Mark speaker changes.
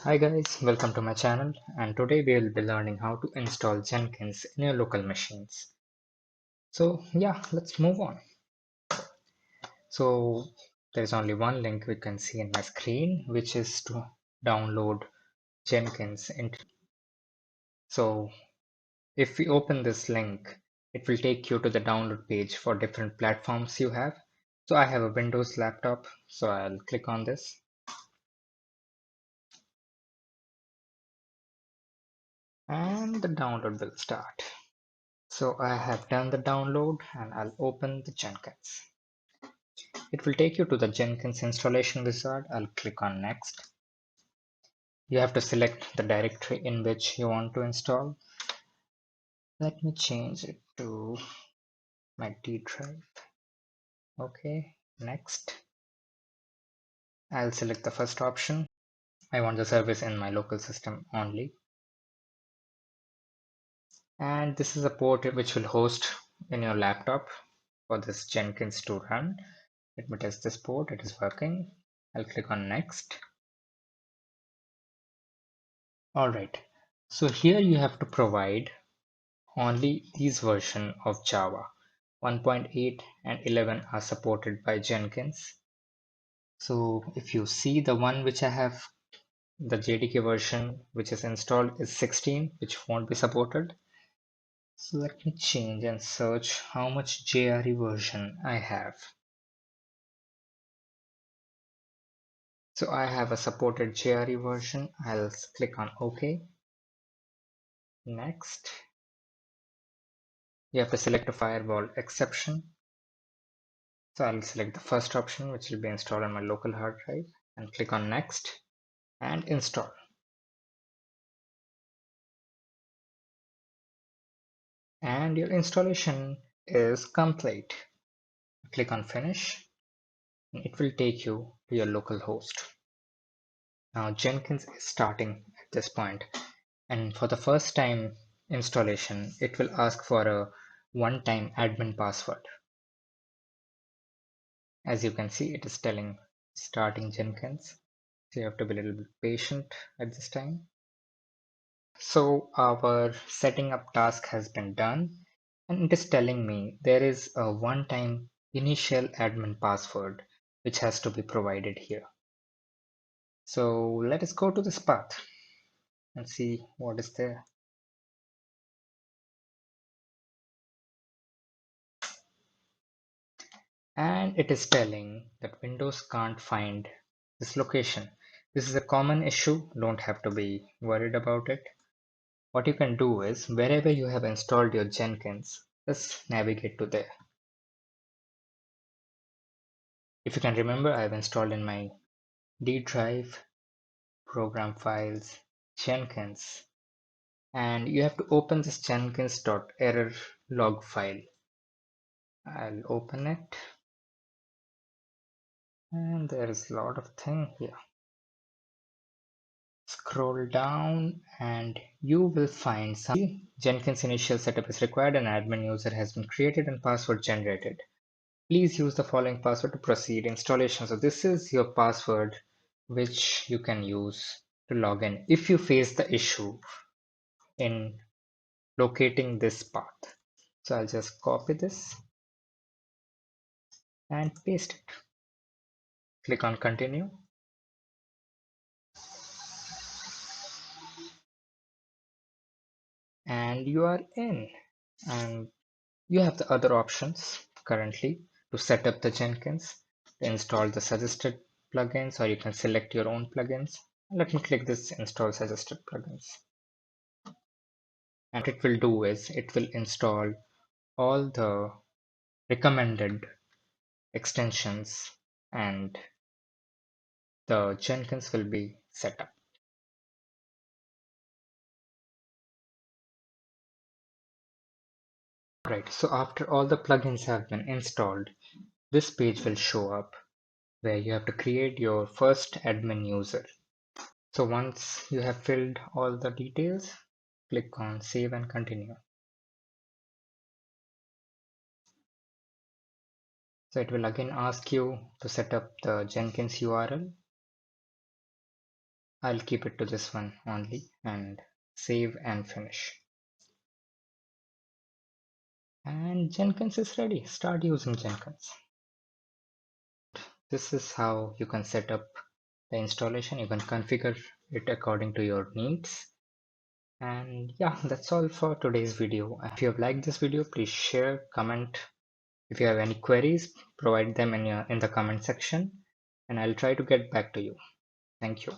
Speaker 1: Hi guys, welcome to my channel, and today we will be learning how to install Jenkins in your local machines. So yeah, let's move on. So there's only one link we can see in my screen, which is to download Jenkins. So if we open this link, it will take you to the download page for different platforms you have. So I have a Windows laptop, so I'll click on this. And the download will start. So I have done the download and I'll open the Jenkins. It will take you to the Jenkins installation wizard. I'll click on next. You have to select the directory in which you want to install. Let me change it to my D drive. Okay, next. I'll select the first option. I want the service in my local system only. And this is a port which will host in your laptop for this Jenkins to run. Let me test this port. It is working. I'll click on next. Alright, so here you have to provide only these version of Java. 1.8 and 11 are supported by Jenkins. So if you see the one which I have, the JDK version which is installed is 16, which won't be supported. So let me change and search how much JRE version I have. So I have a supported JRE version. I'll click on OK. Next. You have to select a firewall exception. So I'll select the first option, which will be installed on my local hard drive, and click on next and install. And your installation is complete. Click on finish. It will take you to your local host. Now Jenkins is starting at this point, and for the first time installation, it will ask for a one-time admin password. As you can see, it is telling starting Jenkins. So you have to be a little bit patient at this time. So our setting up task has been done, and it is telling me there is a one-time initial admin password which has to be provided here. So let us go to this path and see what is there. And it is telling that Windows can't find this location. This is a common issue, don't have to be worried about it. What you can do is wherever you have installed your Jenkins, just navigate to there. If you can remember, I have installed in my D drive, program files, Jenkins, and you have to open this jenkins.error log file. I'll open it, and there is a lot of thing here. Scroll down and you will find some Jenkins initial setup is required, an admin user has been created and password generated. Please use the following password to proceed installation. So this is your password which you can use to log in if you face the issue in locating this path. So I'll just copy this and paste it. Click on continue. And you are in. And you have the other options currently to set up the Jenkins, to install the suggested plugins, or you can select your own plugins. Let me click this install suggested plugins. And what it will do is it will install all the recommended extensions and the Jenkins will be set up. Right, so after all the plugins have been installed, this page will show up where you have to create your first admin user. So once you have filled all the details, click on save and continue. So it will again ask you to set up the Jenkins URL. I'll keep it to this one only and save and finish. And Jenkins is ready. Start using Jenkins. This is how you can set up the installation. You can configure it according to your needs. And yeah, that's all for today's video. If you have liked this video, please share, comment. If you have any queries, provide them in the comment section and I'll try to get back to you. Thank you.